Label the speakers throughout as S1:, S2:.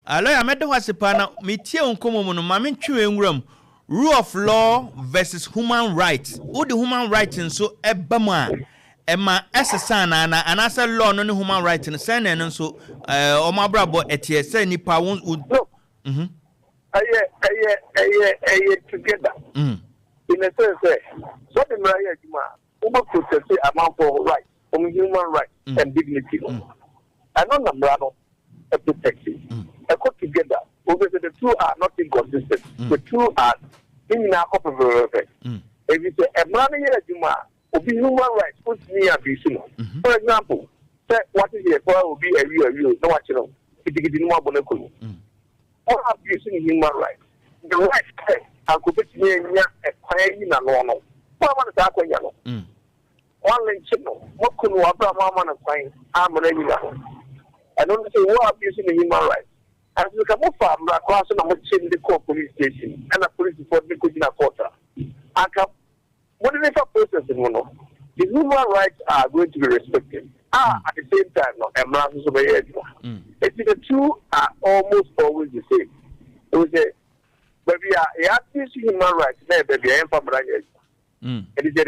S1: Lawyer Medo Wasipana, Mitia Uncomono, Maminchu Engram, rule of law versus human rights. Who the human rights and so Ebama, Emma Essasana, and as a law, no human rights and Sen and so Oma Brabo etiese nipa won would
S2: together. In a sense, so the Maria Juma, Uber protect amount for rights, human rights and dignity. And on the brother, a protective. I put together, the two are not inconsistent. The two are in our corporate. If you say a Maria Juma, will be human rights, put me a vision. For example, say what is the will be a real, no what you know, it's getting more bonacolo. All abusing human rights. The right I could put me in a quiet in a normal. One attack on yellow. One link signal. What could you have a fine? I'm an animal. I don't say what abusing the human rights. As you come up from the class and I'm the court police station and a police report because in a quarter. I come. What is the process in one of the human rights are going to be respected. At the same time, no, I'm not so very it's the two are almost always the same. It was a but we are active human rights, baby, I am from Ryan. It is a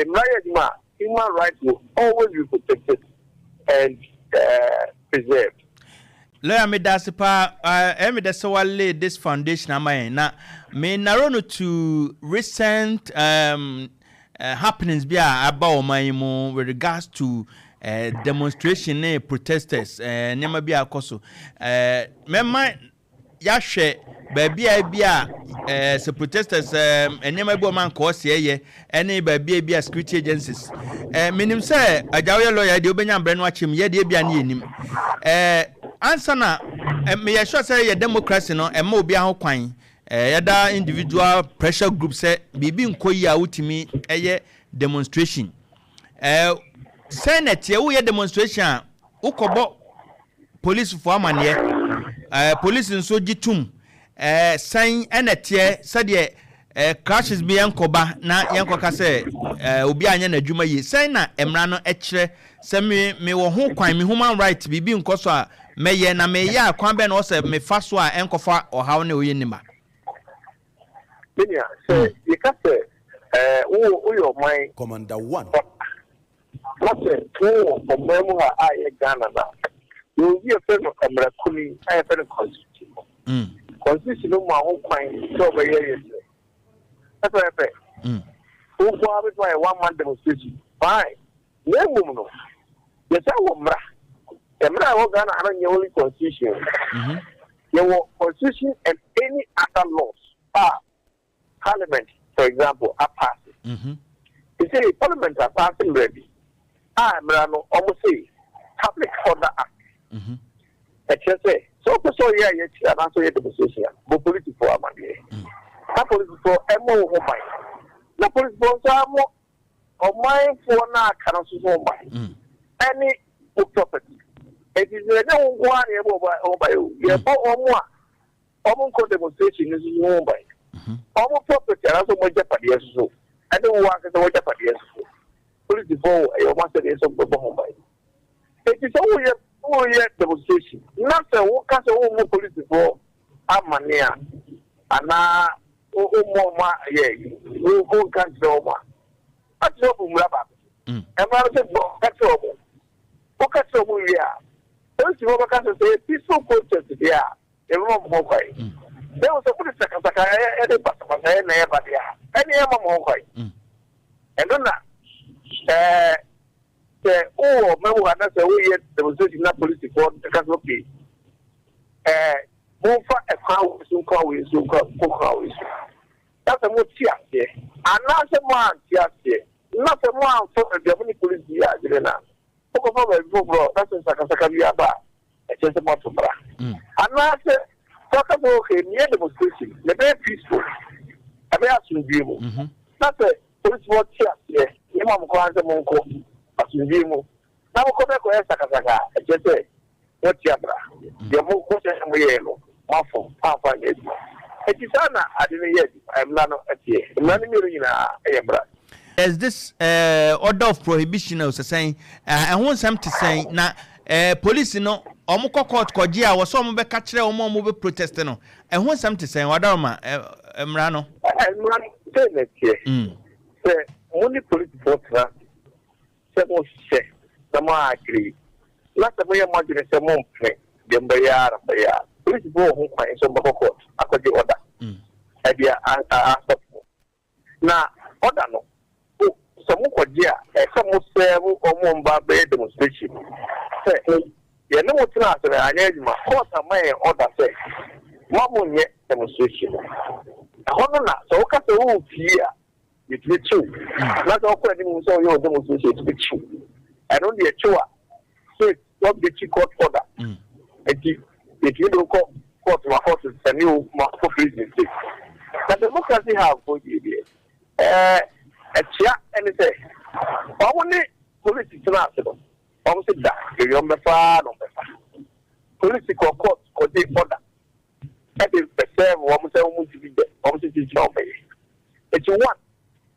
S2: human rights will always be protected and preserved.
S1: Lawyer Medasipa, I lay this foundation. Now, me narrow to recent happenings about my with regards to demonstration protesters nema bia akoso memma ya hwe baabi bia se protesters nema bia man ko se ye ene baabi bia security agencies minim say ajawe lawyer de obenya mbre no achem ye de bia na yenim answer na me ya sure say ye democracy no ema obi ahụ kwan yada individual pressure group say bibi nkoyi a wutimi eye demonstration Senate ye demonstration ukobo police for amane police nso gitum sign enetie sade crashes bi yankoba na yankoka se obi anya na adwuma yi sign na emra no ekire se me wo ho kwan me human right bibi nkoso a meye na meye akwan be no se me fa so a enkofa ohaw na oyenima
S2: Benia say you can say who your mind
S3: commander 1
S2: What's it? Oh, from Memoir, I Ghana. You hear a friend of American, I have a constitution. Constitution of my own mind, so by years. That's what I say. Who go with my 1 month demonstration? Fine. No woman. Yes, I will. Emra will Ghana and your only constitution. Your constitution and any other laws are parliament, for example, are passing. You say parliament are passing ready. Brano almost say Public Order Act. I just say so yeah, and also the demonstration, but political amadi. Not political MO mobile. Not political samo or mine for now cannot mobile. Any property. It is no one by you. You have more. Almost demonstration is mobile. Almost property and also my Japanese so. I don't want to watch Japanese so. Political, I want to get some Bombay. It is only a demonstration. Not a work as a woman political, Amania, and now, Oma, who can't go over. That's no rubber. And I said, that's all. What can we are? First of all, I can say peaceful protest, yeah, a room of Mobile. There was a police secretary, any Mobile. And then remember that's a way there was not police report the capital P. Move for a crowd soon call. That's a more tear. And not a man tear. Not a man for the Germany police here, Jelena. That's in Sakasakavia bar. It's just about to bra. And now I said, talk about near demonstration. The very peaceful. I may ask you, that's a police report tear. Imam Kwanza Monko, as you know. Now, Kobeko Sakasaka, just say, what Yabra, the more question we yellow, Mafo, Papa, it is Anna, I didn't yet, I'm not at here. There's
S1: this order of prohibition, I was saying, I want some to say, now, police no omukọ court kọji a wọsọ ọmụ bɛka kyerɛ ọmụ bɛ protest no ɛho nsɛm te sɛn wada ma mmra no
S2: mmra sɛ na tie sɛ mo ni police force na sɛ mo hyɛ na mo akiri na sɛ mo yɛ mo adwene sɛ mo mpɛ deɛ mbɛyɛ ara police force ho kwan sɛ mbɛkɔ court akɔgye order ɛde asɔfo na order no sɛ mo kɔgye a ɛsɛ mo sɛ ɔmo mba bɛyɛ demonstration sɛ yɛne mo tena asɛ anyɛ adwuma court ama yɛ order sɛ ma mo nyɛ demonstration ɛhɔ no na sɛ woka sɛ wo fie a yɛtumi kyew na sɛ wokɔ anim sɛ woyɛ demonstration yɛtumi kyew ɛno deɛ kyew a sɛ wɔbɛkyi court order nti yɛtumi de wokɔ court ma court sɛne wo ma kɔ prison state na democracy have for you deɛ ɛkyea ɛne sɛ ɔmo ne police tena ase no ɔmo sɛ da ɛyɛ ɔmbɛfaa na ɔmbɛfa police kɔ court kɔgye order ɛde pɛsɛ wɔn sɛ wɔn ti bi dɛ wɔn ti ti gyina ɔbɛyɛ eti one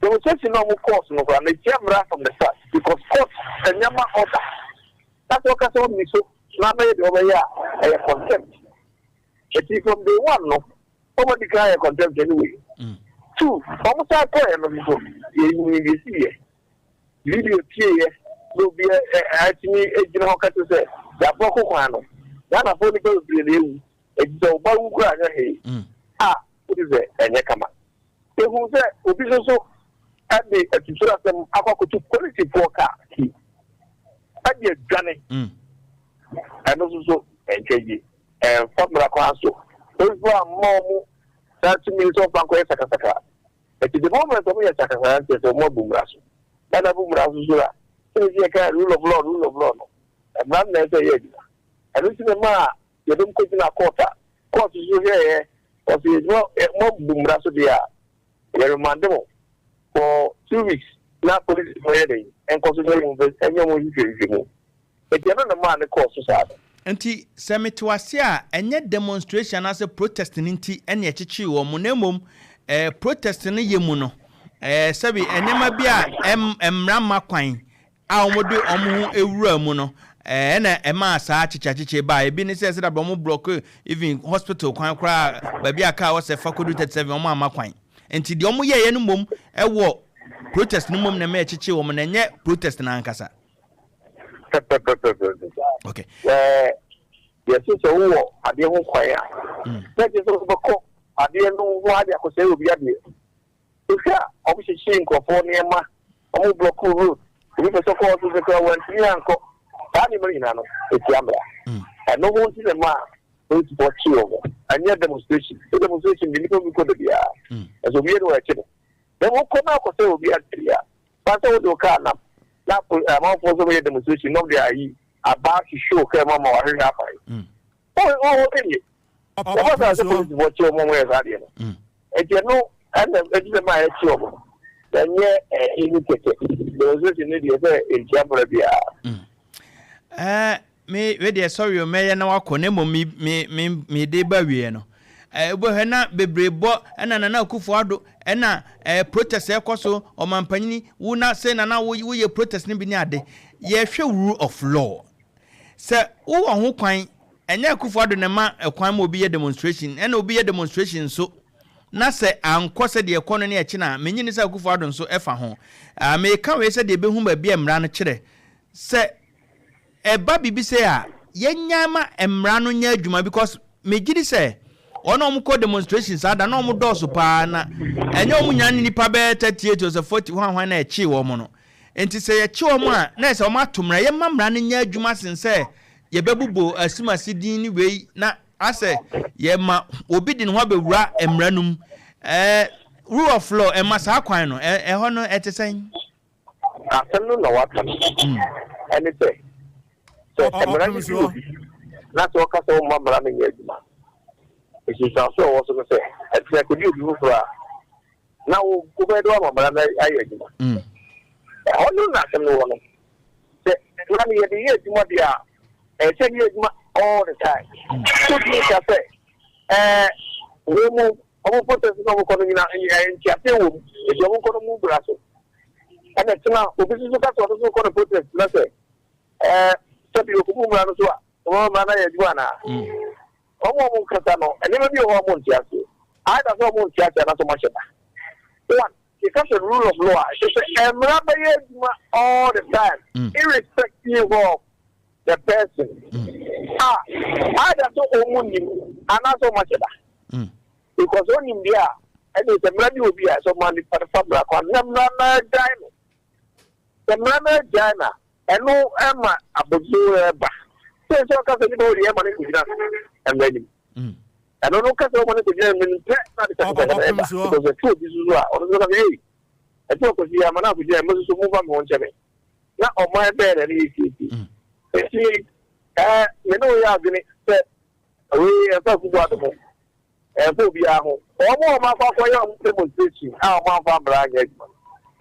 S2: demonstration na wɔn course no kora na etia mmira from the start because court ɛnyɛma order that's why kasa wɔn mi so na abɛyɛ deɛ ɔbɛyɛ a ɛyɛ contempt eti from day one no wɔn di kan yɛ contempt anyway two wɔn sɛ akɔ yɛ no nso yɛ yi si yɛ video tie yɛ na obi ɛtumi egyina hɔ kata sɛ yabɔ koko ano yàrá fún nípa òbí rẹ ewu èjìdá ọba wúkú àná hẹ a ó ti sẹ ẹnyẹ kama ehun sẹ obi soso ẹdi ẹtutu asẹm akọkọtu polisi fọ káàkiri ẹdi ẹdwane ẹno soso ẹnkyẹnyi ẹnfọmùra kwan so polisi fọ àmọ ọmọ thirty minutes of bank yẹ sakasaka ẹti the moment ọmọ yẹ sakasaka ẹn tẹsẹ ọmọ bumura so ẹna bumura soso la ẹni sẹ ká rule of law no ẹmúra nà ẹsẹ yẹ ẹdina ẹni sẹ maa yɛde mkɔ gyina court so hwɛɛ ɔsɛ yɛdwuma bumra so deɛ a yɛremande mo for 2 weeks na police yɛ dɛn ɛnkɔ so ɛnyɛ mo hwehwɛhwɛ mu ɛti ɛno ne maa ne kɔɔ so saa no
S1: nti sɛ mete wase a ɛnyɛ demonstration anaasɛ protest no nti ɛne ɛkyekyere wɔ mu na mmom protest no yɛ mu no sɛbi ɛnneɛma bi a mmara ma kwan a wɔde wɔn ho ewura mu no ɛna ɛma saa kyekyakyekyere ba ebi ne sɛ da bɔ block even hospital kwan kora baabi aka wɔsɛ fakodu 37 wɔn ama kwan nti deɛ wɔn yɛ no mom ɛwɔ protest no mom na ma ɛkyekyere wɔn na nyɛ protest na ankasa okay
S2: yɛsɛ sɛ wowɔ adeɛ ho kwan a na kyerɛ sɛ wobɛkɔ adeɛ no ho ade akɔsɛe obi adeɛ ɛhwɛ a ɔmohyehyee nkurɔfoɔ nneɛma ɔmo block road obi pɛ sɛ kɔɔ so sɛ kora wantumi ankɔ saa nneɛma no nyinaa no ɛtia mmara ɛno ho nti ne ma a politifoɔ kyee wɔ ɛnyɛ demonstration de nnipa bi kɔ da biara ɛsɛ obiɛ ne wɔakyi no na wokɔ no akɔsɛ obi akyere a fa sɛ wode wo kaa nam na amanfoɔ sɛ wɔyɛ demonstration na wode ayi abaa hwehwɛ kaa ma wahwehwɛ afae ɛnyɛ wɔbɔ saa sɛ politifoɔ kyee wɔ mɔmɔyɛ saa deɛ no ɛnti ɛno ɛna ɛgye sɛ ma ɛkyee wɔ no ɛnyɛ ɛni kɛkɛ demonstration no deɛ sɛ ɛntia mmara biara
S1: me we dey sorry o me na wakọ na mo me dey ba wie no ebo he na bebrebo na akufo ado na protest ekoso o mampanyini wo na say na wo ye protest ni bi ni ade ye hwe rule of law se wo ho kwan enya akufo ado na ma kwan ma obi ye demonstration na obi ye demonstration so na se anko se de ekono na echi na menyini se akufo ado so efa ho me ka we se de be hu ba bia mra no kire se eba bibi say a yenyama emra no nya adwuma because megidi say ono omko demonstrations ada na omo doso pa na enye omo nya nipa be 38 to 40 hwan na echi wo mo no enti say ye chi wo mo a na say omo atomra ye mamra no nya adwuma sen say ye bebubo asimasi din ni wei na ase ye ma obi din ho bewura emra num rule of law ema sa kwan no ho no etesen
S2: asenu na wata anything so Opemsuo na to ka so mo mara na adwuma esi so wo so se ati ko di obi fura na wo be do mara na ayi adwuma ono na se no no se na me ye adwuma dia se ye adwuma all the time so di ka se we mu omo protest no ko no nyina nti ate wo e omo ko no mu bra so ana tena obi so ka so ko no protest na se So you could move around to one man. Almost Catano, and never be a hormone chassis. I don't know more chassis and not so much. One, because the rule of law, I'm all the time, irrespective of the person. I don't know and not so much. Because when in there, and it's a man will be as a money for the fabric on Diana. The Mama Diana, and no Emma about you. So, anybody money and then. I don't know because I wanted to get because the truth is I talk with you, I'm not with you, move on one channel. Not on my bed and easy. You know, we are going to say, we are talking about the home. And we'll be at home. Or more, my father, demonstration, our mother,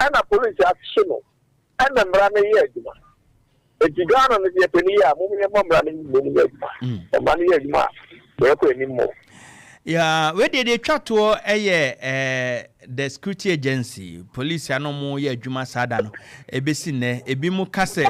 S2: and a police action, and then running here. If you got on the Japanese, moving a mom running the money is my.
S1: Yeah, where did they chat to the security agency, police, and no more, yeah, Juma Sadano, a besine, a bimu case,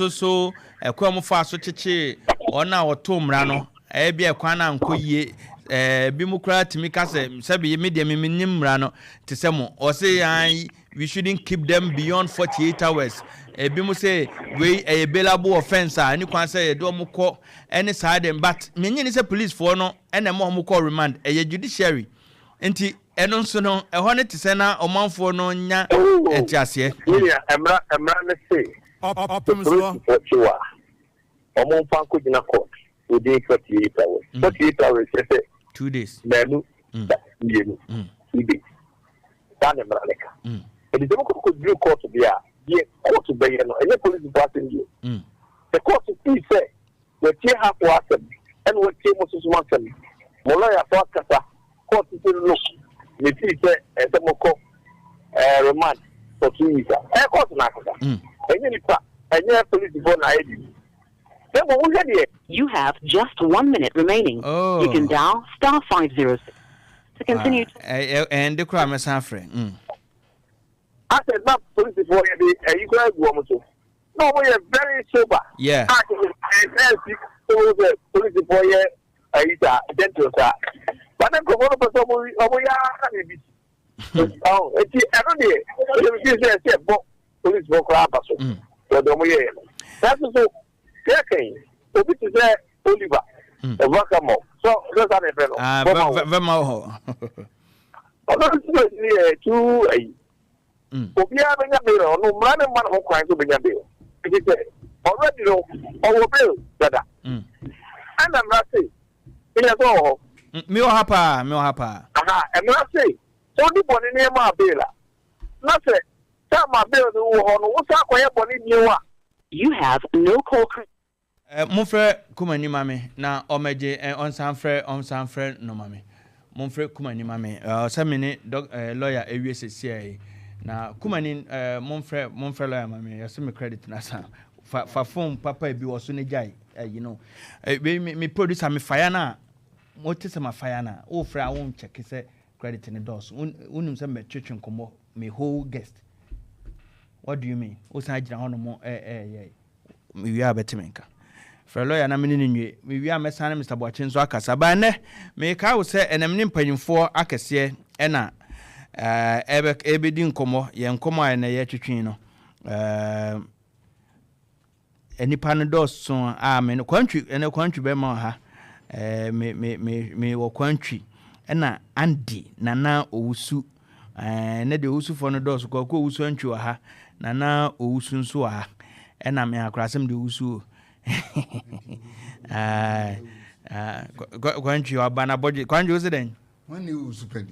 S1: so, a quamo faso chichi, or now a tom rano, a be a quana and kuye, bimukra to me case, sabi medium minim rano, to some, or say, we shouldn't keep them beyond 48 hours. Bimu say we a bailable offense and you can say do muko any side but many is a police for no and a more muko remand a judiciary enti eno so no e ho ne tisena o manfo no nya etiase
S2: emra say Opemsuo omo fanko dina court we dey 48 hours 48 hours say
S1: 2 days
S2: melu yenu ibi tane mraleka it is could do court to be a court to be any police department you. The court is say we have to ask them and we must want them. Molaya thought kasa court is look we see say as a moko remand for 2 years. Court na kasa. Any police department I
S3: You have just 1 minute remaining.
S1: Oh.
S3: You can dial *506 to continue.
S1: And the crime is suffering.
S2: I said, not police before you go to no, we are very sober.
S1: Yeah.
S2: The police before you dental. But then, come on, oh, it's police book. That's so, okay. So, this is Oliver. The welcome. So, that's an event. Obia benya bill no man ho kwan so benya bill it is already no our bill dada and I'm not say ina so
S1: me o hapa
S2: aha I'm not say so di boni ne ma bill na say ta ma bill no ho no wo sa kwaye boni niwa
S3: You have no call
S1: Monfre kumani mame na omeje on sanfre no mame monfre kumani mame o mini lawyer ewiese na kumani monfre lawyer mame ya me credit na sa fa phone papa bi wo so ne jai you know me producer me fire na motise ma fire na o fra won check say credit ne dos unum say me twetwe nkomo me whole guest. What do you mean? O san agina hono mo me wi abetimenka for lawyer na me ni nwie me wi amesane Mr. Boachenzo akasa ba ne me ka wo say enam ni mpanyimfo akese e na ebe di nkomo ye nkomo a na ye twetwen no enipa no dos a me no kwantwi be ma ha me wo kwantwi e na Andy nana owusu ne de owusu for no dos ko owusu antwi wa ha nana owusu nso wa ha e na me akrasem de owusu kwantwi wa bana bodge kwantwi wo se den
S4: when you super